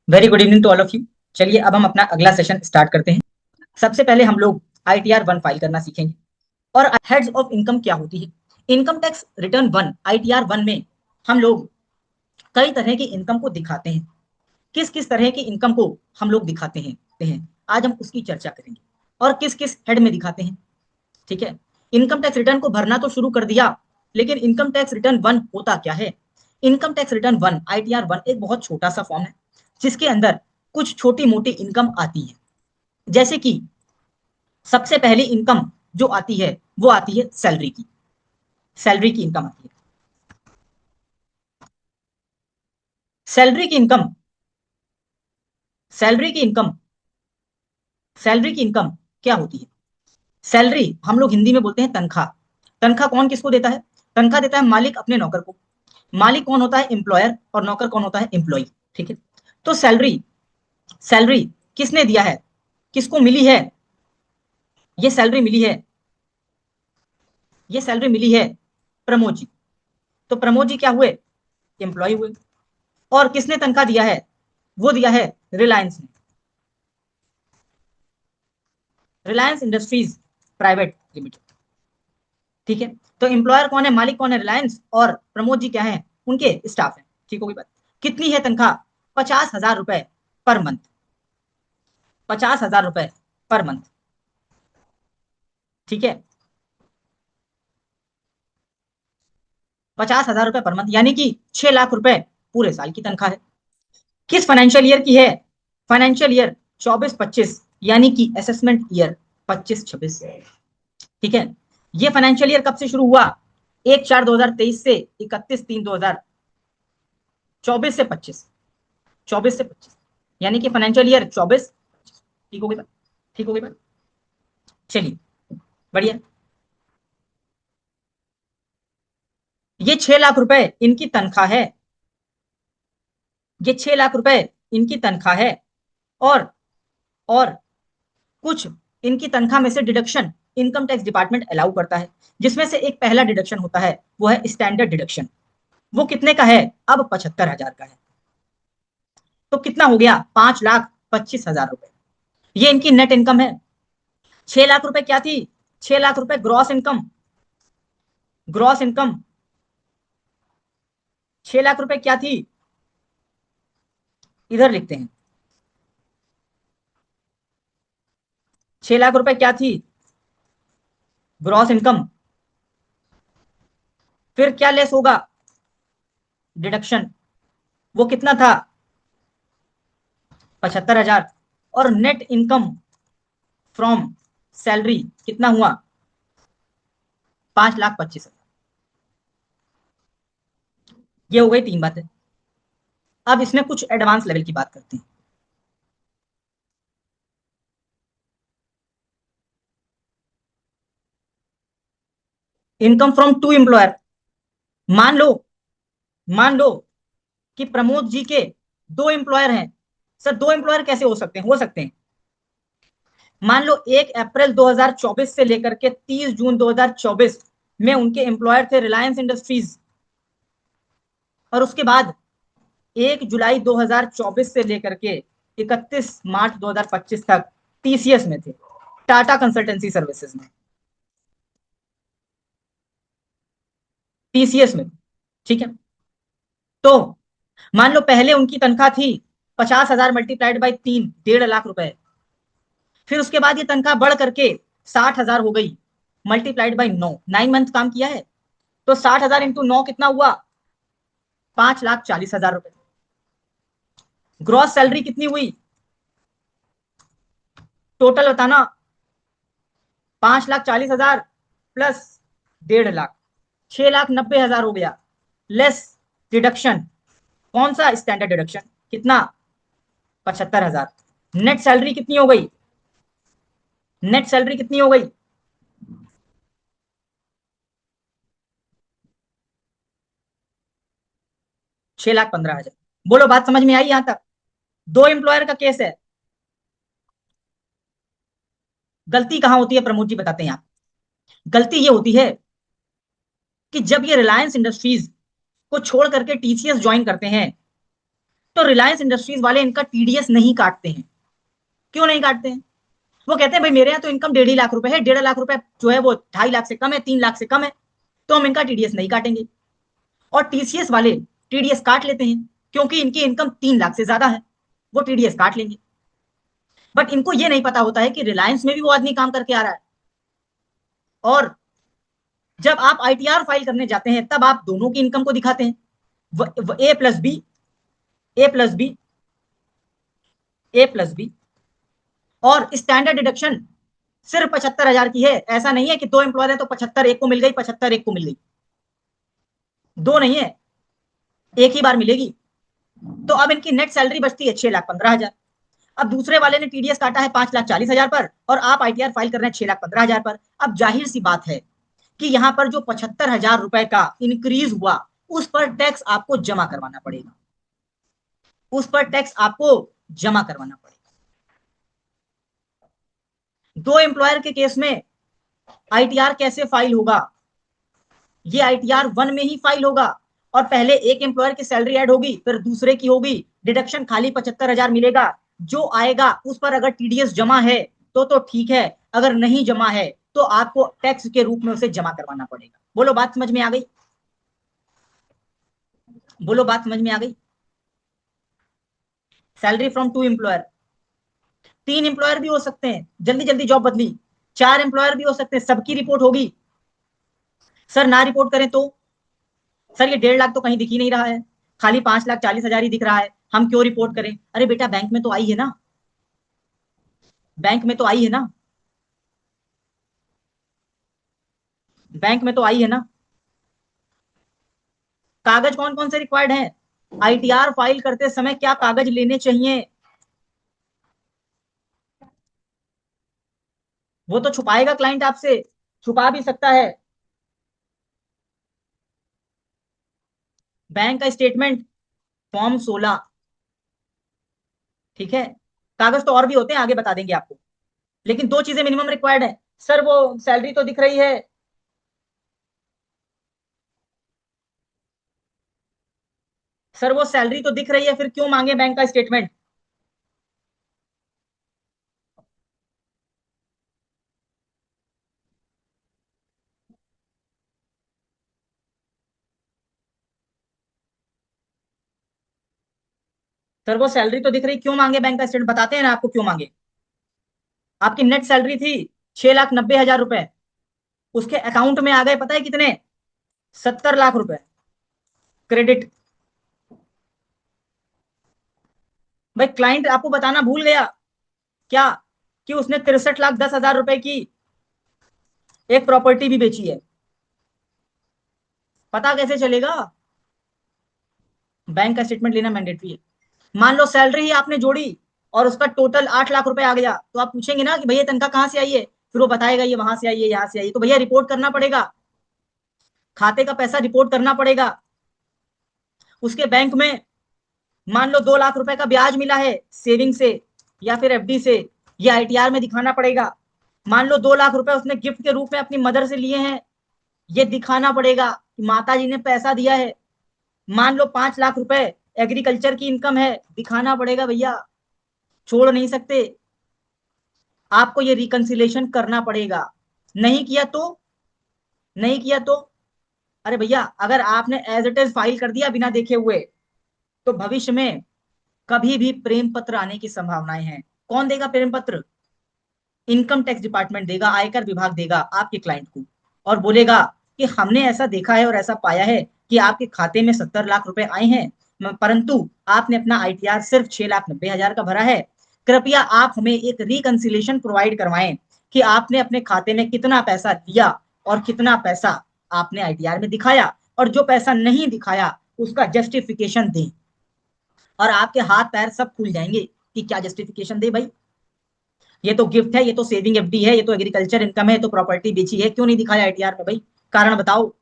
Very good evening to all of you. चलिए अब हम अपना अगला सेशन स्टार्ट करते हैं। सबसे पहले हम लोग ITR 1 फाइल करना सीखेंगे और हेड्स ऑफ इनकम क्या होती है। इनकम टैक्स रिटर्न 1 ITR 1 में हम लोग कई तरह की इनकम को दिखाते हैं। किस किस तरह की इनकम को हम लोग दिखाते हैं आज हम उसकी चर्चा करेंगे और किस किस हेड में दिखाते हैं। ठीक है, इनकम टैक्स रिटर्न को भरना तो शुरू कर दिया, लेकिन इनकम टैक्स रिटर्न 1 होता क्या है। इनकम टैक्स रिटर्न 1 ITR 1 एक बहुत छोटा सा फॉर्म है जिसके अंदर कुछ छोटी मोटी इनकम आती है। जैसे कि सबसे पहली इनकम जो आती है वो आती है सैलरी की इनकम आती है। सैलरी की इनकम सैलरी की इनकम सैलरी की इनकम क्या होती है। सैलरी हम लोग हिंदी में बोलते हैं तनख्वाह। तनख्वाह कौन किसको देता है? तनख्वाह देता है मालिक अपने नौकर को। मालिक कौन होता है? एम्प्लॉयर। और नौकर कौन होता है? एम्प्लॉय। ठीक है, तो सैलरी सैलरी किसने दिया है, किसको मिली है? ये सैलरी मिली है ये सैलरी मिली है प्रमोद जी। तो प्रमोद जी क्या हुए? एम्प्लॉय हुए। और किसने तनख्वाह दिया है? वो दिया है रिलायंस ने, रिलायंस इंडस्ट्रीज प्राइवेट लिमिटेड। ठीक है, तो एम्प्लॉयर कौन है, मालिक कौन है? रिलायंस। और प्रमोद जी क्या है? उनके स्टाफ है। ठीक होगी बात। कितनी है तनख्वाह? 50,000 रुपए पर मंथ। 50,000 रुपए पर मंथ। ठीक है, 50,000 रुपए पर मंथ यानी कि 6 लाख रुपए पूरे साल की तनख्वाह है। किस फाइनेंशियल ईयर की है? फाइनेंशियल ईयर 24-25 यानी कि असेसमेंट ईयर 25-26। ठीक है, ये फाइनेंशियल ईयर कब से शुरू हुआ? 1/4/2023 से 31/3/2024 से 25। 24 से 25 यानी कि फाइनेंशियल ईयर 24। ठीक हो गई बात? ठीक हो गई बात? चलिए बढ़िया। ये 6 लाख रुपए इनकी तनख्वाह है। ये 6 लाख रुपए इनकी तनख्वाह है। और और कुछ इनकी तनख्वाह में से deduction income tax department allow करता है, जिसमें से एक पहला डिडक्शन होता है वो है स्टैंडर्ड डिडक्शन। वो कितने का है? अब 75,000 का है। तो कितना हो गया? 5,25,000 रुपए। ये इनकी नेट इनकम है। 6 लाख रुपए क्या थी? 6 लाख रुपए gross income. Gross income 6 lakh रुपए क्या थी? इधर लिखते हैं। 6 लाख रुपए क्या थी? Gross income. फिर क्या लेस होगा? डिडक्शन। वो कितना था? 75,000। और नेट इनकम फ्रॉम सैलरी कितना हुआ? 5,25,000। ये हो गई तीन बातें। अब इसमें कुछ एडवांस लेवल की बात करते हैं। Income from to employer. मान लो मान लो कि प्रमोद जी के दो एम्प्लॉयर हैं। सर दो एम्प्लॉयर कैसे हो सकते हैं? हो सकते हैं। मान लो 1 अप्रैल 2024 से लेकर के 30 जून 2024 में उनके एम्प्लॉयर थे रिलायंस इंडस्ट्रीज। और उसके बाद 1 जुलाई 2024 से लेकर के 31 मार्च 2025 तक TCS में थे, टाटा कंसल्टेंसी सर्विसेज में, TCS में। ठीक है, तो मान लो पहले उनकी तनख्वाह थी 50,000 मल्टीप्लाइड बाई 3, 1.5 लाख रुपए। फिर उसके बाद ये तनख्वाह बढ़ करके 60,000 हो गई मल्टीप्लाइड बाई 9, 9 मंथ काम किया है। तो 60,000 इंटू 9 कितना हुआ? 5,40,000 रुपए। ग्रॉस सैलरी कितनी हुई? टोटल बताना। 5,40,000 प्लस 1.5 लाख, 6,90,000 हो गया। Less deduction. कौन सा? Standard deduction. कितना? 75,000। नेट सैलरी कितनी हो गई? नेट सैलरी कितनी हो गई? 6,15,000। बोलो बात समझ में आई यहां तक? दो एम्प्लॉयर का केस है। गलती कहां होती है प्रमोद जी बताते हैं आप। गलती ये होती है कि जब ये रिलायंस इंडस्ट्रीज को छोड़ करके TCS ज्वाइन करते हैं तो रिलायंस इंडस्ट्रीज वाले इनका टीडीएस नहीं काटते हैं। क्यों नहीं काटते हैं? वो कहते हैं भाई मेरे यहाँ तो इनकम 1.5 लाख रुपए है, 1.5 लाख रुपए जो है वो 2.5 लाख से कम है, 3 लाख से कम है, तो हम इनका टीडीएस नहीं काटेंगे। और टीसीएस वाले टीडीएस काट लेते हैं क्योंकि इनकी इनकम 3 लाख से ज्यादा है, वो टीडीएस काट लेंगे। बट इनको ये नहीं पता होता है कि रिलायंस में भी वो आदमी काम करके आ रहा है, और जब आप आईटीआर फाइल करने जाते हैं तब आप दोनों की इनकम को दिखाते हैं, ए प्लस बी, ए प्लस बी, ए प्लस बी, और स्टैंडर्ड डिडक्शन सिर्फ 75,000 की है। ऐसा नहीं है कि 2 एम्प्लॉयर है तो 75 एक को मिल गई, 75 एक को मिल गई, दो नहीं है, एक ही बार मिलेगी। तो अब इनकी नेट सैलरी बचती है 6,15,000। अब दूसरे वाले ने टीडीएस काटा है 5,40,000 पर, और आप आईटीआर फाइल कर रहे हैं 6,15,000 पर। अब जाहिर सी बात है कि यहाँ पर जो 75,000 रुपए का इंक्रीज हुआ उस पर टैक्स आपको जमा करवाना पड़ेगा, उस पर टैक्स आपको जमा करवाना पड़ेगा। 2 एम्प्लॉयर के केस में आईटीआर कैसे फाइल होगा? ये आईटीआर 1 में ही फाइल होगा, और पहले एक एम्प्लॉयर की सैलरी ऐड होगी, फिर दूसरे की होगी, डिडक्शन खाली 75,000 मिलेगा। जो आएगा उस पर अगर टीडीएस जमा है तो ठीक है, अगर नहीं जमा है तो आपको टैक्स के रूप में उसे जमा करवाना पड़ेगा। बोलो बात समझ में आ गई? बोलो बात समझ में आ गई? सैलरी फ्रॉम 2 एम्प्लॉयर, 3 एम्प्लॉयर भी हो सकते हैं, जल्दी जल्दी जॉब बदली, 4 एम्प्लॉयर भी हो सकते हैं, सबकी रिपोर्ट होगी। सर ना रिपोर्ट करें तो? सर ये 1.5 लाख तो कहीं दिख ही नहीं रहा है, खाली 5,40,000 ही दिख रहा है, हम क्यों रिपोर्ट करें? अरे बेटा बैंक में तो आई है ना, बैंक में तो आई है ना, बैंक में तो आई है ना। कागज कौन कौन से रिक्वायर्ड हैं? आईटीआर फाइल करते समय क्या कागज लेने चाहिए? वो तो छुपाएगा क्लाइंट आपसे, छुपा भी सकता है। बैंक का स्टेटमेंट, फॉर्म 16, ठीक है। कागज तो और भी होते हैं, आगे बता देंगे आपको, लेकिन दो चीजें मिनिमम रिक्वायर्ड है। सर वो सैलरी तो दिख रही है, सर वो सैलरी तो दिख रही है, फिर क्यों मांगे बैंक का स्टेटमेंट? सर वो सैलरी तो दिख रही, क्यों मांगे बैंक का स्टेटमेंट? बताते हैं ना आपको क्यों मांगे। आपकी नेट सैलरी थी 6,90,000 रुपए, उसके अकाउंट में आ गए पता है कितने? 70 लाख रुपए क्रेडिट। भाई क्लाइंट आपको बताना भूल गया क्या कि उसने 63,10,000 रुपए की एक प्रॉपर्टी भी बेची है? पता कैसे चलेगा? बैंक का स्टेटमेंट लेना मैंडेटरी है। मान लो सैलरी ही आपने जोड़ी और उसका टोटल 8 लाख रुपए आ गया, तो आप पूछेंगे ना कि भैया तनख्वाह कहाँ से आई है? फिर वो बताएगा ये वहां से आई है, यहाँ से आई है, तो भैया रिपोर्ट करना पड़ेगा, खाते का पैसा रिपोर्ट करना पड़ेगा। उसके बैंक में मान लो 2 लाख रुपए का ब्याज मिला है सेविंग से या फिर एफडी से, ये आईटीआर में दिखाना पड़ेगा। मान लो 2 लाख रुपए उसने गिफ्ट के रूप में अपनी मदर से लिए हैं, ये दिखाना पड़ेगा कि माता जी ने पैसा दिया है। मान लो 5 लाख रुपए एग्रीकल्चर की इनकम है, दिखाना पड़ेगा भैया, छोड़ नहीं सकते, आपको ये रिकंसिलेशन करना पड़ेगा। नहीं किया तो, नहीं किया तो, अरे भैया अगर आपने एज इट इज फाइल कर दिया बिना देखे हुए, तो भविष्य में कभी भी प्रेम पत्र आने की संभावनाएं हैं। कौन देगा प्रेम पत्र? इनकम टैक्स डिपार्टमेंट देगा, आयकर विभाग देगा आपके क्लाइंट को, और बोलेगा कि हमने ऐसा देखा है और ऐसा पाया है कि आपके खाते में 70 लाख रुपए आए हैं, परंतु आपने अपना आईटीआर सिर्फ 6,90,000 का भरा है। कृपया आप हमें एक रिकंसिलेशन प्रोवाइड करवाएं कि आपने अपने खाते में कितना पैसा लिया और कितना पैसा आपने आईटीआर में दिखाया, और जो पैसा नहीं दिखाया उसका जस्टिफिकेशन दें। और आपके हाथ पैर सब खुल जाएंगे कि क्या जस्टिफिकेशन दे भाई, ये तो गिफ्ट है, ये तो सेविंग एफडी है, ये तो एग्रीकल्चर इनकम है, ये तो प्रॉपर्टी बेची है, क्यों नहीं दिखाया आईटीआर में भाई? कारण बताओ।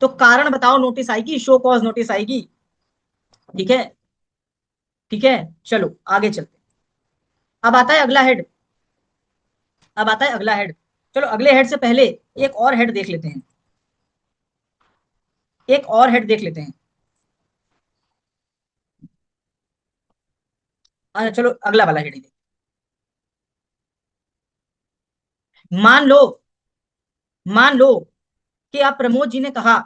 तो कारण बताओ नोटिस आएगी, शो कॉज नोटिस आएगी। ठीक है, ठीक है, चलो आगे चलते। अब आता है अगला हेड, अब आता है अगला हेड। चलो अगले हेड से पहले एक और हेड देख लेते हैं, एक और हेड देख लेते हैं। अच्छा चलो अगला वाला हेडिंग। मान लो, मान लो कि आप प्रमोद जी ने कहा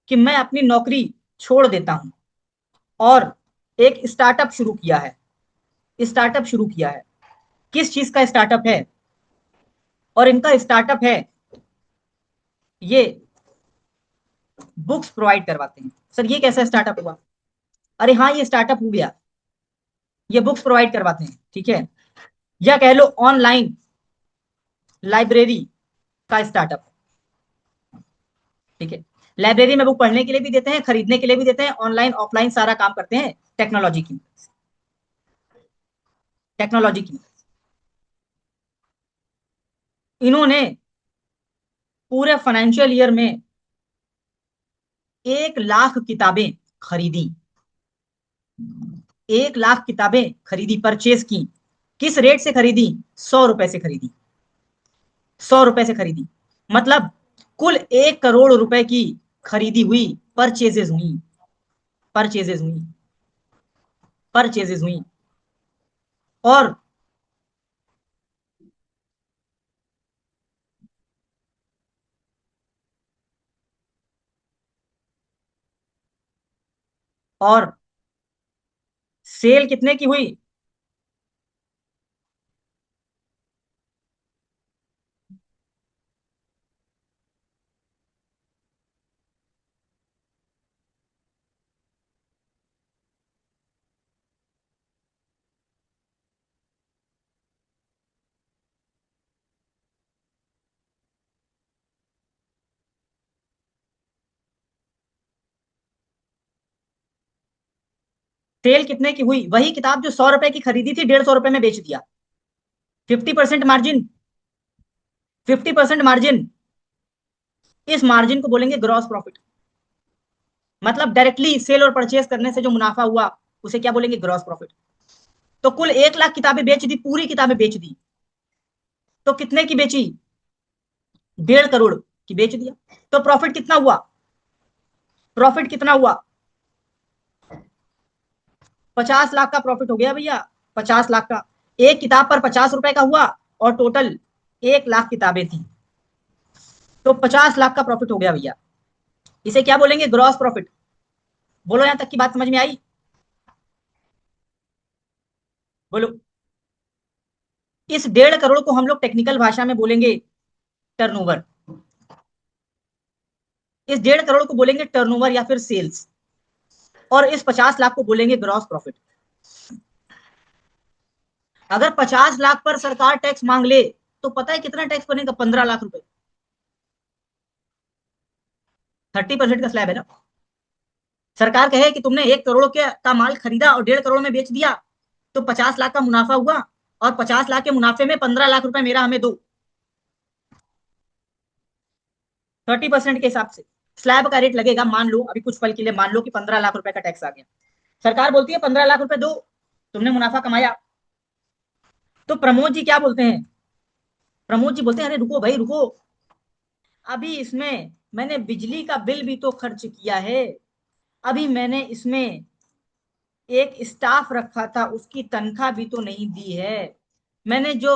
कि मैं अपनी नौकरी छोड़ देता हूं और एक स्टार्टअप शुरू किया है। स्टार्टअप शुरू किया है, किस चीज का स्टार्टअप है? और इनका स्टार्टअप है, ये बुक्स प्रोवाइड करवाते हैं। सर ये कैसा स्टार्टअप हुआ? अरे हाँ, ये स्टार्टअप हो गया, ये बुक्स प्रोवाइड करवाते हैं, ठीक है। या कह लो ऑनलाइन लाइब्रेरी का स्टार्टअप, ठीक है। लाइब्रेरी में बुक पढ़ने के लिए भी देते हैं, खरीदने के लिए भी देते हैं, ऑनलाइन ऑफलाइन सारा काम करते हैं टेक्नोलॉजी की, टेक्नोलॉजी की। इन्होंने पूरे फाइनेंशियल ईयर में 1 लाख किताबें खरीदी। 1 लाख किताबें खरीदी, परचेज की। किस रेट से खरीदी? 100 रुपए से खरीदी। 100 रुपए से खरीदी, मतलब कुल 1 करोड़ रुपए की खरीदी हुई, परचेजेज हुई, परचेजेज हुई, परचेजेज हुई। और और सेल कितने की हुई? सेल कितने की हुई? वही किताब जो 100 रुपए की खरीदी थी, 150 रुपए में बेच दिया। 50% मार्जिन, 50% मार्जिन। इस मार्जिन को बोलेंगे ग्रॉस प्रॉफिट। मतलब डायरेक्टली सेल और परचेज करने से जो मुनाफा हुआ, उसे क्या बोलेंगे? Gross profit. तो कुल 1 लाख किताबें बेच दी, पूरी किताबें बेच दी। तो कितने की बेची? 1.5 करोड़ की बेच दिया। तो प्रॉफिट कितना हुआ? प्रॉफिट कितना हुआ? 50 लाख का प्रॉफिट हो गया भैया। 50 लाख का। एक किताब पर 50 रुपए का हुआ, और टोटल 1 लाख किताबें थी, तो 50 लाख का प्रॉफिट हो गया भैया। इसे क्या बोलेंगे? Gross profit. बोलो, यहां तक की बात समझ में आई? बोलो। इस 1.5 करोड़ को हम लोग टेक्निकल भाषा में बोलेंगे टर्नओवर। इस 1.5 करोड़ को बोलेंगे टर्नओवर या फिर सेल्स। और इस 50 लाख को बोलेंगे ग्रॉस प्रॉफिट। अगर 50 लाख पर सरकार टैक्स मांग ले, तो पता है कितना टैक्स बनेगा? 15 लाख रुपए। 30% का स्लैब है ना। सरकार कहे कि तुमने 1 करोड़ के का माल खरीदा और 1.5 करोड़ में बेच दिया, तो 50 लाख का मुनाफा हुआ, और 50 लाख के मुनाफे में 15 लाख रुपए मेरा हमें दो। 30% के हिसाब से स्लैब का रेट लगेगा। मान लो अभी कुछ पल के लिए मान लो कि 15 लाख रुपए का टैक्स आ गया। सरकार बोलती है 15 लाख रुपए दो, तुमने मुनाफा कमाया। तो प्रमोद जी क्या बोलते हैं? प्रमोद जी बोलते हैं, अरे रुको भाई रुको, अभी इसमें मैंने बिजली का बिल भी तो खर्च किया है। अभी मैंने इसमें एक स्टाफ रखा था, उसकी तनख्वाह भी तो नहीं दी है। मैंने जो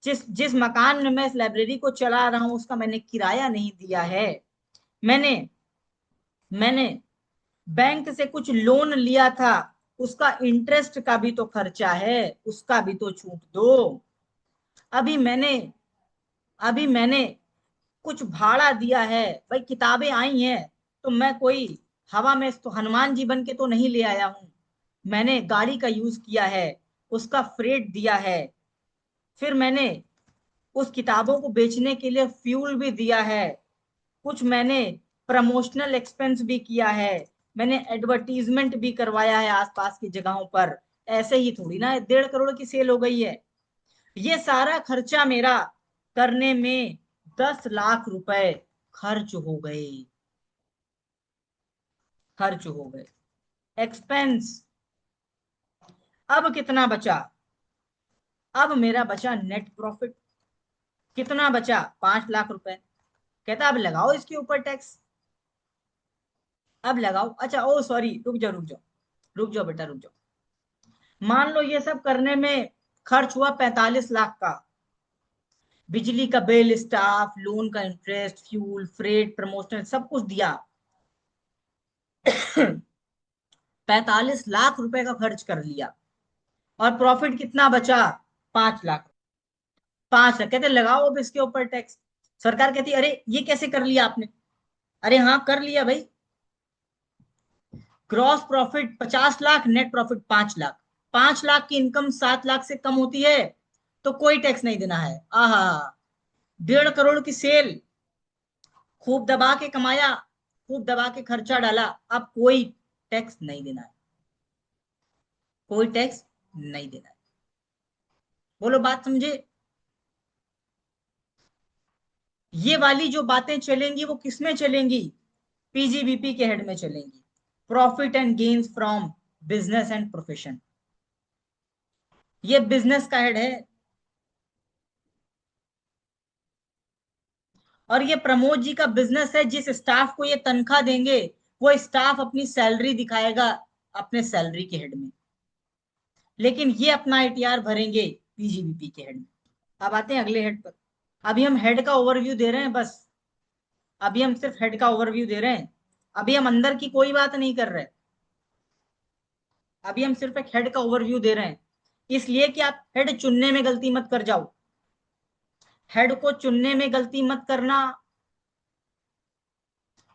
जिस जिस मकान में मैं इस लाइब्रेरी को चला रहा हूं, उसका मैंने किराया नहीं दिया है। मैंने मैंने बैंक से कुछ लोन लिया था, उसका इंटरेस्ट का भी तो खर्चा है, उसका भी तो छूट दो। अभी मैंने अभी मैंने कुछ भाड़ा दिया है। भाई किताबें आई हैं, तो मैं कोई हवा में तो हनुमान जी बन के तो नहीं ले आया हूं। मैंने गाड़ी का यूज किया है, उसका फ्रेट दिया है। फिर मैंने उस किताबों को बेचने के लिए फ्यूल भी दिया है। कुछ मैंने प्रमोशनल एक्सपेंस भी किया है। मैंने एडवर्टीजमेंट भी करवाया है आसपास की जगहों पर। ऐसे ही थोड़ी ना 1.5 करोड़ की सेल हो गई है। ये सारा खर्चा मेरा करने में 10 लाख रुपए खर्च हो गए। खर्च हो गए, एक्सपेंस। अब कितना बचा? अब मेरा बचा नेट प्रॉफिट। कितना बचा? 5 लाख रुपए। कहता अब लगाओ इसके ऊपर टैक्स। अब लगाओ। अच्छा ओ सॉरी, रुक जाओ रुक जाओ, रुक जाओ बेटा रुक जाओ। मान लो ये सब करने में खर्च हुआ 45 लाख का। बिजली का बिल, स्टाफ, लोन का इंटरेस्ट, फ्यूल, फ्रेट, प्रमोशन, सब कुछ दिया। 45 लाख रुपए का खर्च कर लिया और प्रॉफिट कितना बचा? 5 लाख। 5 लाख कहते लगाओ अब इसके ऊपर टैक्स। सरकार कहती अरे ये कैसे कर लिया आपने? अरे हाँ कर लिया भाई। Gross profit 50 lakh, net profit 5 lakh. 5 lakh की इनकम 7 लाख से कम होती है तो कोई टैक्स नहीं देना है। आहा, 1.5 करोड़ की सेल, खूब दबा के कमाया, खूब दबा के खर्चा डाला, अब कोई टैक्स नहीं देना है। कोई टैक्स नहीं देना है। बोलो बात समझे? ये वाली जो बातें चलेंगी वो किस में चलेंगी? पीजीबीपी के हेड में चलेंगी, profit and gains from business and profession. ये बिजनेस का हेड है। और ये प्रमोद जी का बिजनेस है। जिस स्टाफ को ये तनख्वाह देंगे वो स्टाफ अपनी सैलरी दिखाएगा अपने सैलरी के हेड में, लेकिन ये अपना आईटीआर भरेंगे पीजीबीपी के हेड में। अब आते हैं अगले हेड पर। अभी हम हेड का ओवरव्यू दे रहे हैं बस। अभी हम सिर्फ हेड का ओवरव्यू दे रहे हैं। अभी हम अंदर की कोई बात नहीं कर रहे। अभी हम सिर्फ एक हेड का ओवरव्यू दे रहे हैं, इसलिए कि आप हेड चुनने में गलती मत कर जाओ। हेड को चुनने में गलती मत करना।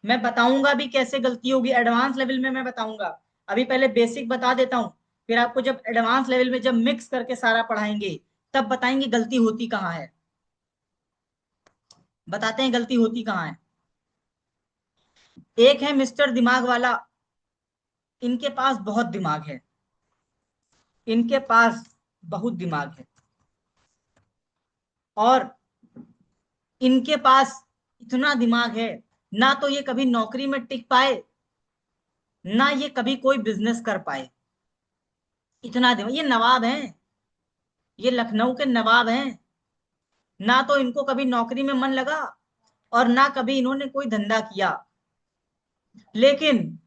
मैं बताऊंगा भी कैसे गलती होगी, एडवांस लेवल में मैं बताऊंगा। अभी पहले बेसिक बता देता हूं, फिर आपको जब एडवांस लेवल में जब मिक्स करके सारा पढ़ाएंगे तब बताएंगे गलती होती कहाँ है। बताते हैं गलती होती कहाँ है। एक है मिस्टर दिमाग वाला। इनके पास बहुत दिमाग है। इनके पास बहुत दिमाग है। और इनके पास इतना दिमाग है, ना तो ये कभी नौकरी में टिक पाए, ना ये कभी कोई बिजनेस कर पाए। इतना दिमाग, ये नवाब हैं। ये लखनऊ के नवाब हैं। ना तो इनको कभी नौकरी में मन लगा और ना कभी इन्होंने कोई धंधा किया, लेकिन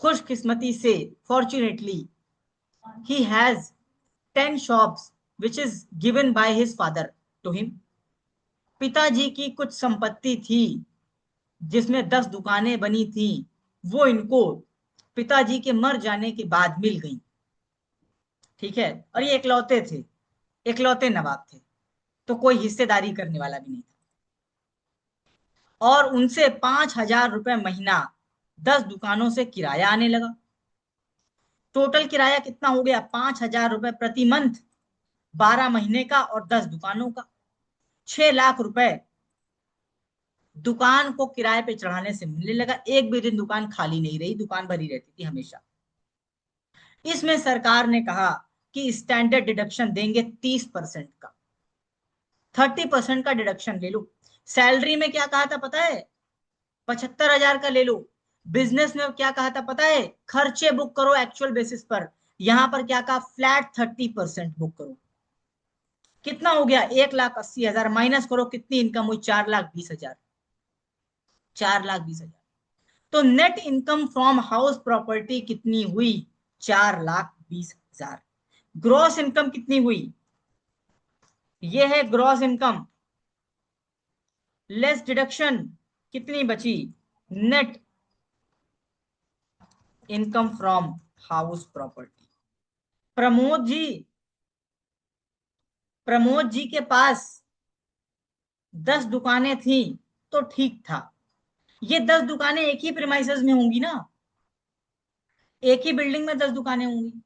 खुशकिस्मती से, fortunately, he has 10 shops which is given by his father to him। पिताजी की कुछ संपत्ति थी जिसमें 10 दुकानें बनी थी, वो इनको पिताजी के मर जाने के बाद मिल गई। ठीक है, और ये इकलौते थे, इकलौते नवाब थे, तो कोई हिस्सेदारी करने वाला भी नहीं था। और उनसे 5,000 रुपए महीना 10 दुकानों से किराया आने लगा। टोटल किराया कितना हो गया? 5,000 रुपए प्रति मंथ, 12 महीने का और 10 दुकानों का। 6 लाख रुपए दुकान को किराए पे चढ़ाने से मिलने लगा। एक भी दिन दुकान खाली नहीं रही, दुकान भरी रहती थी हमेशा। इसमें सरकार ने कहा कि स्टैंडर्ड डिडक्शन देंगे 30% का। 30% का डिडक्शन ले लो। सैलरी में क्या कहा था पता है? 75,000 का ले लो। बिजनेस में क्या कहा था पता है? खर्चे बुक करो एक्चुअल बेसिस पर। यहां पर क्या कहा? फ्लैट 30% बुक करो। कितना हो गया? 1,80,000 माइनस करो, कितनी इनकम हुई? 4,20,000। 4,20,000। तो net income from house property कितनी हुई? 4,20,000। ग्रॉस इनकम कितनी हुई? ये है ग्रॉस इनकम, लेस डिडक्शन कितनी बची? Net income from house property. Pramod ji, Pramod ji के पास 10 दुकानें थी तो ठीक था। ये 10 दुकानें एक ही प्रीमाइसेस में होंगी ना, एक ही बिल्डिंग में 10 दुकानें होंगी,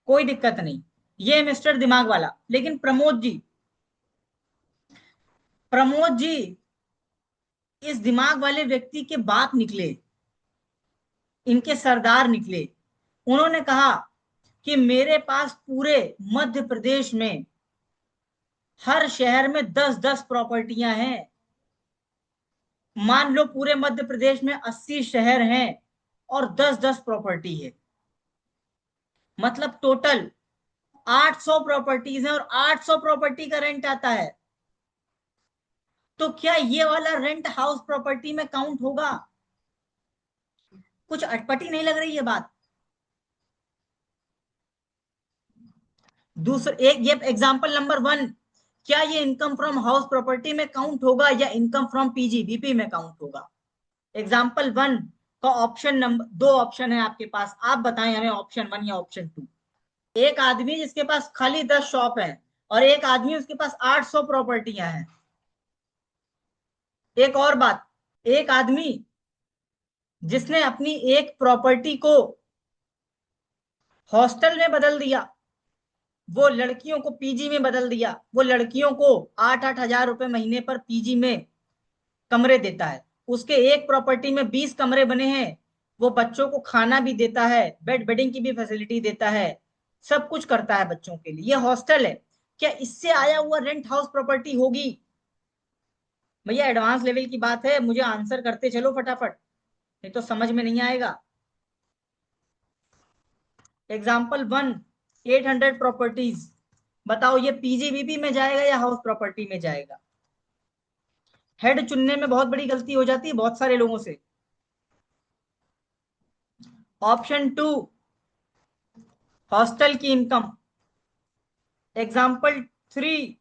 कोई दिक्कत नहीं। ये मिस्टर दिमाग वाला। लेकिन प्रमोद जी, प्रमोद जी इस दिमाग वाले व्यक्ति के बाप निकले, इनके सरदार निकले। उन्होंने कहा कि मेरे पास पूरे मध्य प्रदेश में हर शहर में 10-10 प्रॉपर्टियां हैं। मान लो पूरे मध्य प्रदेश में 80 शहर हैं और 10-10 प्रॉपर्टी है, मतलब टोटल 800 प्रॉपर्टीज हैं और 800 प्रॉपर्टी का रेंट आता है। तो क्या ये वाला रेंट हाउस प्रॉपर्टी में काउंट होगा? कुछ अटपटी नहीं लग रही है बात? दूसरा एक, ये एग्जांपल नंबर 1, क्या ये इनकम फ्रॉम हाउस प्रॉपर्टी में काउंट होगा या इनकम फ्रॉम पीजीबीपी में काउंट होगा? एग्जाम्पल 1 का ऑप्शन नंबर, दो ऑप्शन है आपके पास, आप बताएं हमें ऑप्शन 1 या ऑप्शन 2। एक आदमी जिसके पास खाली 10 शॉप है और एक आदमी उसके पास 800 प्रॉपर्टियां हैं। एक और बात, एक आदमी जिसने अपनी एक प्रॉपर्टी को हॉस्टल में बदल दिया, वो लड़कियों को पीजी में बदल दिया, वो लड़कियों को 8-8 हजार रुपए महीने पर पीजी में कमरे देता है, उसके एक प्रॉपर्टी में 20 कमरे बने हैं, वो बच्चों को खाना भी देता है, बेडिंग की भी फैसिलिटी देता है, सब कुछ करता है बच्चों के लिए, ये हॉस्टल है। क्या इससे आया हुआ रेंट हाउस प्रॉपर्टी होगी? भैया एडवांस लेवल की बात है, मुझे आंसर करते चलो फटाफट, नहीं तो समझ में नहीं आएगा। एग्जाम्पल 1, 800 प्रॉपर्टीज, बताओ ये पीजीबीपी में जाएगा या हाउस प्रॉपर्टी में जाएगा? हेड चुनने में बहुत बड़ी गलती हो जाती है बहुत सारे लोगों से। ऑप्शन 2, हॉस्टल की इनकम। एग्जाम्पल 3,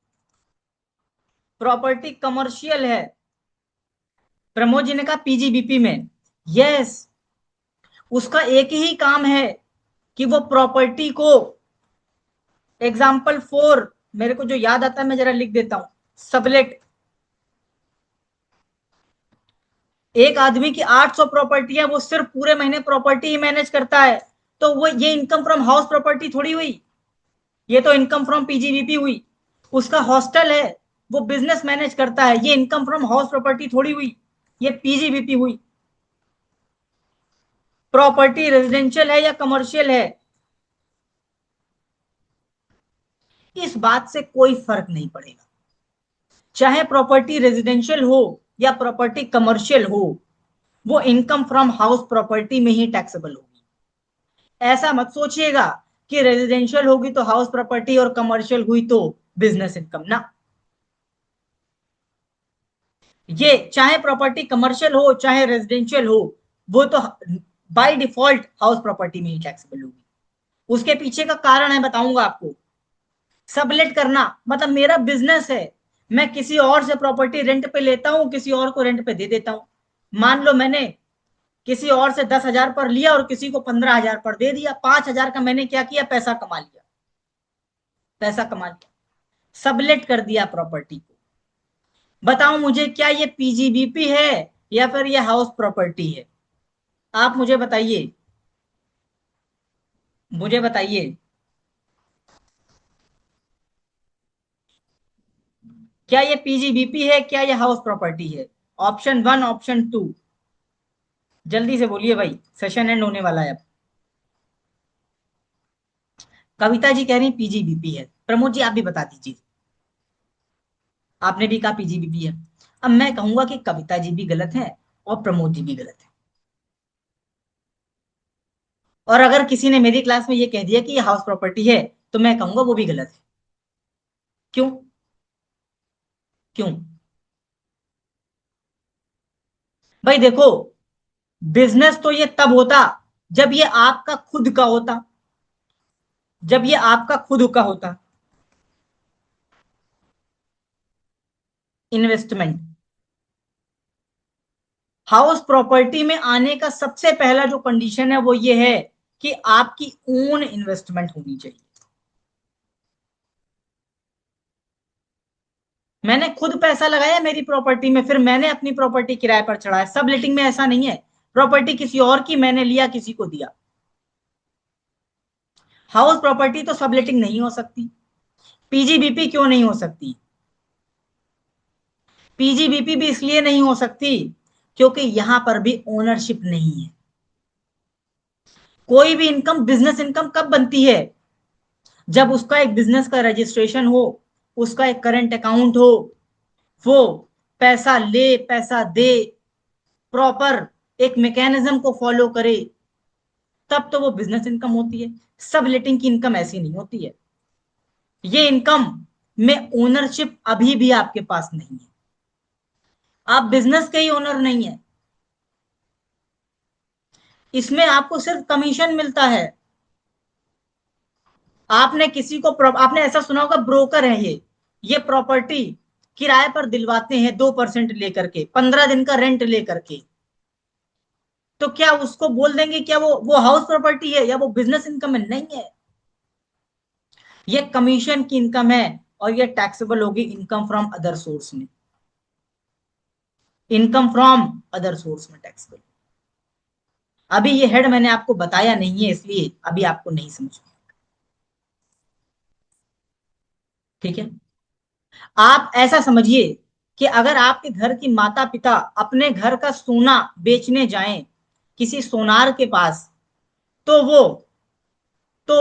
प्रॉपर्टी कमर्शियल है। प्रमोद जी ने कहा पीजीबीपी में। यस, उसका एक ही काम है कि वो प्रॉपर्टी को, एग्जाम्पल 4 मेरे को जो याद आता है मैं जरा लिख देता हूं, सबलेट। एक आदमी की 800 प्रॉपर्टी है, वो सिर्फ पूरे महीने प्रॉपर्टी ही मैनेज करता है, तो वो ये इनकम फ्रॉम हाउस प्रॉपर्टी थोड़ी हुई, ये तो इनकम फ्रॉम पीजीबीपी हुई। उसका हॉस्टल है, वो बिजनेस मैनेज करता है, ये इनकम फ्रॉम हाउस प्रॉपर्टी थोड़ी हुई, ये पीजीबीपी हुई। प्रॉपर्टी रेजिडेंशियल है या कमर्शियल है, इस बात से कोई फर्क नहीं पड़ेगा, चाहे प्रॉपर्टी रेजिडेंशियल हो या प्रॉपर्टी कमर्शियल हो, वो इनकम फ्रॉम हाउस प्रॉपर्टी में ही टैक्सेबल होगी। ऐसा मत सोचिएगा कि रेजिडेंशियल होगी तो हाउस प्रॉपर्टी और कमर्शियल हुई तो बिजनेस इनकम, ना। ये चाहे प्रॉपर्टी कमर्शियल हो चाहे रेजिडेंशियल हो, वो तो बाय डिफॉल्ट हाउस प्रॉपर्टी में ही टैक्सेबल होगी। उसके पीछे का कारण है, बताऊंगा आपको। सबलेट करना मतलब मेरा बिजनेस है, मैं किसी और से प्रॉपर्टी रेंट पे लेता हूं, किसी और को रेंट पे दे देता हूं। मान लो मैंने किसी और से 10 हजार पर लिया और किसी को 15 हजार पर दे दिया, 5 हजार का मैंने क्या किया, पैसा कमा लिया, पैसा कमा लिया, सबलेट कर दिया प्रॉपर्टी को। बताओ मुझे, क्या ये पीजीबीपी है या फिर ये हाउस प्रॉपर्टी है? आप मुझे बताइए, मुझे बताइए, क्या ये पीजीबीपी है, क्या ये हाउस प्रॉपर्टी है? ऑप्शन 1, ऑप्शन 2, जल्दी से बोलिए भाई, सेशन एंड होने वाला है अब। कविता जी कह रही पीजीबीपी है, प्रमोद जी आप भी बता दीजिए। आपने भी कहा पीजीबीपी है, अब मैं कहूंगा कि कविता जी भी गलत है और प्रमोद जी भी गलत है। और अगर किसी ने मेरी क्लास में ये कह दिया कि ये हाउस प्रॉपर्टी है, तो मैं कहूंगा वो भी गलत है। क्यों? क्यों? भाई देखो, बिजनेस तो ये तब होता जब ये आपका खुद का होता, जब ये आपका खुद का होता। इन्वेस्टमेंट, हाउस प्रॉपर्टी में आने का सबसे पहला जो कंडीशन है वो ये है कि आपकी ओन इन्वेस्टमेंट होनी चाहिए। मैंने खुद पैसा लगाया मेरी प्रॉपर्टी में, फिर मैंने अपनी प्रॉपर्टी किराए पर चढ़ाया। सब लिटिंग में ऐसा नहीं है, प्रॉपर्टी किसी और की, मैंने लिया किसी को दिया। हाउस प्रॉपर्टी तो सब लिटिंग नहीं हो सकती। पीजीबीपी क्यों नहीं हो सकती? पीजीबीपी भी इसलिए नहीं हो सकती क्योंकि यहां पर भी ओनरशिप नहीं है। कोई भी इनकम, बिजनेस इनकम कब बनती है? जब उसका एक बिजनेस का रजिस्ट्रेशन हो, उसका एक करंट अकाउंट हो, वो पैसा ले पैसा दे, प्रॉपर एक मैकेनिज्म को फॉलो करे, तब तो वो बिजनेस इनकम होती है। सब लेटिंग की इनकम ऐसी नहीं होती है। ये इनकम में ओनरशिप अभी भी आपके पास नहीं है, आप बिजनेस के ही ओनर नहीं है। इसमें आपको सिर्फ कमीशन मिलता है। आपने किसी को आपने ऐसा सुना होगा, ब्रोकर है ये प्रॉपर्टी किराए पर दिलवाते हैं 2% लेकर के, 15 दिन का रेंट लेकर के। तो क्या उसको बोल देंगे क्या वो हाउस प्रॉपर्टी है या वो बिजनेस इनकम है? नहीं है, ये कमीशन की इनकम है और ये टैक्सेबल होगी इनकम फ्रॉम अदर सोर्स में। इनकम फ्रॉम अदर सोर्स में टैक्सेबल। अभी ये हेड मैंने आपको बताया नहीं है, इसलिए अभी आपको नहीं समझ में। ठीक है, आप ऐसा समझिए कि अगर आपके घर की माता पिता अपने घर का सोना बेचने जाएं किसी सोनार के पास, तो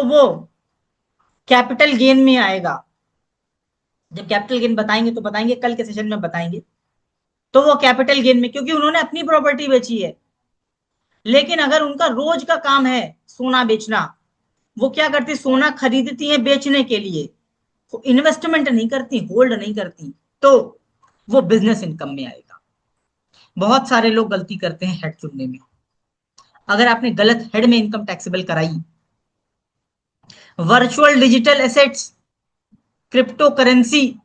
वो कैपिटल गेन में आएगा। जब कैपिटल गेन बताएंगे तो बताएंगे, कल के सेशन में बताएंगे। तो वो कैपिटल गेन में, क्योंकि उन्होंने अपनी प्रॉपर्टी बेची है। लेकिन अगर उनका रोज का काम है सोना बेचना, वो क्या करती, सोना खरीदती है बेचने के लिए, वो इन्वेस्टमेंट नहीं करती, होल्ड नहीं करती, तो वो बिजनेस इनकम में आएगा। बहुत सारे लोग गलती करते हैं हेड चुनने में। अगर आपने गलत हेड में इनकम टैक्सेबल कराई, virtual digital assets, crypto currency,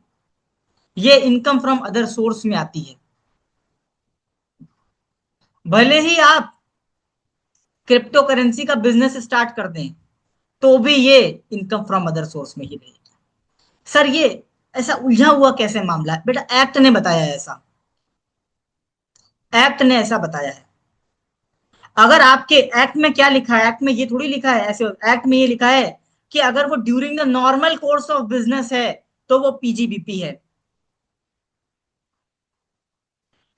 ये इनकम फ्रॉम अदर सोर्स में आती है। भले ही आप क्रिप्टो करेंसी का बिजनेस स्टार्ट कर दें, तो भी ये इनकम फ्रॉम अदर सोर्स में ही रहेगी। सर ये ऐसा उलझा हुआ कैसे मामला है? बेटा एक्ट ने बताया है ऐसा, एक्ट ने ऐसा बताया है। अगर आपके एक्ट में क्या लिखा है, एक्ट में ये थोड़ी लिखा है ऐसे, एक्ट में ये लिखा है कि अगर वो during the normal course of business है तो वो पीजीबीपी है।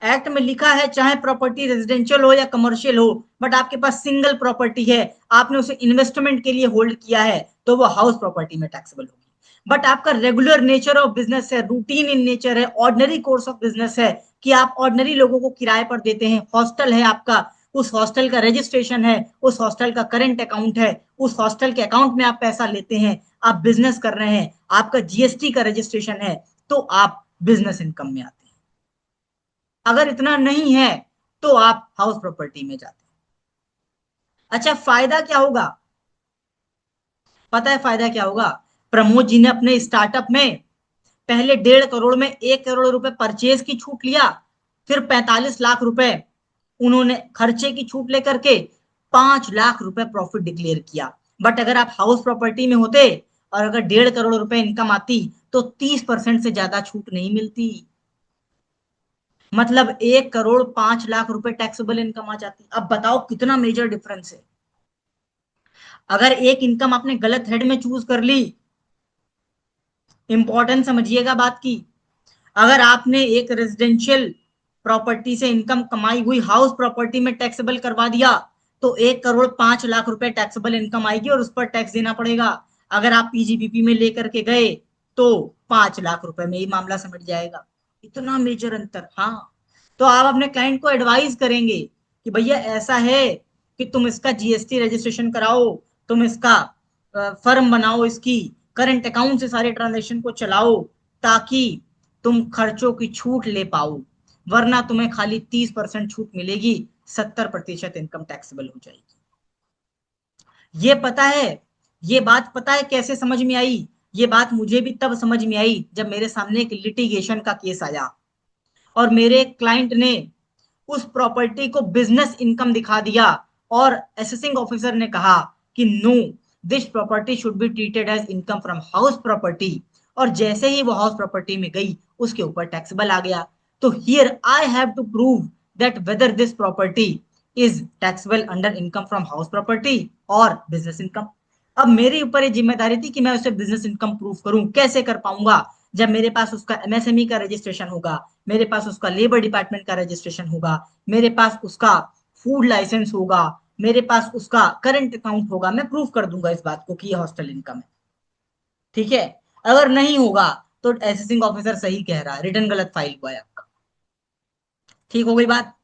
एक्ट में लिखा है चाहे प्रॉपर्टी रेजिडेंशियल हो या कमर्शियल हो, बट आपके पास सिंगल प्रॉपर्टी है, आपने उसे इन्वेस्टमेंट के लिए होल्ड किया है, तो वो हाउस प्रॉपर्टी में टैक्सेबल होगी। बट आपका रेगुलर नेचर ऑफ बिजनेस है, रूटीन इन नेचर है, ऑर्डिनरी कोर्स ऑफ बिजनेस है, कि आप ऑर्डिनरी लोगों को किराए पर देते हैं, हॉस्टल है आपका, उस हॉस्टल का रजिस्ट्रेशन है, उस हॉस्टल का करंट अकाउंट है, उस हॉस्टल के अकाउंट में आप पैसा लेते हैं, आप बिजनेस कर रहे हैं, आपका जीएसटी का रजिस्ट्रेशन है, तो आप बिजनेस इनकम में आते हैं। अगर इतना नहीं है तो आप हाउस प्रॉपर्टी में जाते हैं। अच्छा, फायदा क्या होगा? पता है फायदा क्या होगा? प्रमोद जी ने अपने स्टार्टअप में पहले 1.5 करोड़ में 1 करोड़ रुपए परचेज की छूट लिया, फिर 45 लाख रुपए उन्होंने खर्चे की छूट लेकर के 5 लाख रुपए प्रॉफिट डिक्लेयर किया। बट अगर आप हाउस प्रॉपर्टी में होते और अगर 1.5 करोड़ रुपए इनकम आती, तो 30% से ज्यादा छूट नहीं मिलती। मतलब 1 करोड़ 5 लाख रुपए टैक्सेबल इनकम आ जाती। अब बताओ कितना मेजर डिफरेंस है। अगर एक इनकम आपने गलत हेड में चूज कर ली, इंपॉर्टेंट समझिएगा बात की, अगर आपने एक रेजिडेंशियल प्रॉपर्टी से इनकम कमाई हुई हाउस प्रॉपर्टी में टैक्सेबल करवा दिया, तो 1 करोड़ 5 लाख रुपए टैक्सेबल इनकम आएगी और उस पर टैक्स देना पड़ेगा। अगर आप पीजीबीपी में लेकर के गए तो 5 लाख रुपए में ही मामला समझ जाएगा। इतना मेजर अंतर। हाँ, तो आप अपने क्लाइंट को एडवाइस करेंगे कि भैया ऐसा है कि तुम इसका जीएसटी रजिस्ट्रेशन कराओ, तुम इसका फर्म बनाओ, इसकी करंट अकाउंट से सारे ट्रांजेक्शन को चलाओ, ताकि तुम खर्चों की छूट ले पाओ, वरना तुम्हें खाली 30% छूट मिलेगी, 70% इनकम टैक्सेबल हो जाएगी। ये पता है, ये बात पता है कैसे समझ में आई? ये बात मुझे भी तब समझ में आई जब मेरे सामने एक लिटिगेशन का केस आया और मेरे क्लाइंट ने उस प्रॉपर्टी को बिजनेस इनकम दिखा दिया और असेसिंग ऑफिसर ने कहा कि no, this property should be treated as income from house property. और जैसे ही वो हाउस प्रॉपर्टी में गई, उसके ऊपर टैक्सेबल आ गया। तो here I have to prove that whether this property is taxable under income from house property और बिजनेस इनकम। अब मेरे ऊपर ये जिम्मेदारी थी कि मैं उसे बिजनेस इनकम प्रूव करूं। कैसे कर पाऊंगा? जब मेरे पास उसका एमएसएमई का रजिस्ट्रेशन होगा, मेरे पास उसका लेबर डिपार्टमेंट का रजिस्ट्रेशन होगा, मेरे पास उसका फूड लाइसेंस होगा, मेरे पास उसका करंट अकाउंट होगा, मैं प्रूव कर दूंगा इस बात को कि ये हॉस्टल इनकम है। ठीक है, अगर नहीं होगा तो असेसिंग ऑफिसर सही कह रहा है, रिटर्न गलत फाइल हुआ है आपका। ठीक हो गई बात?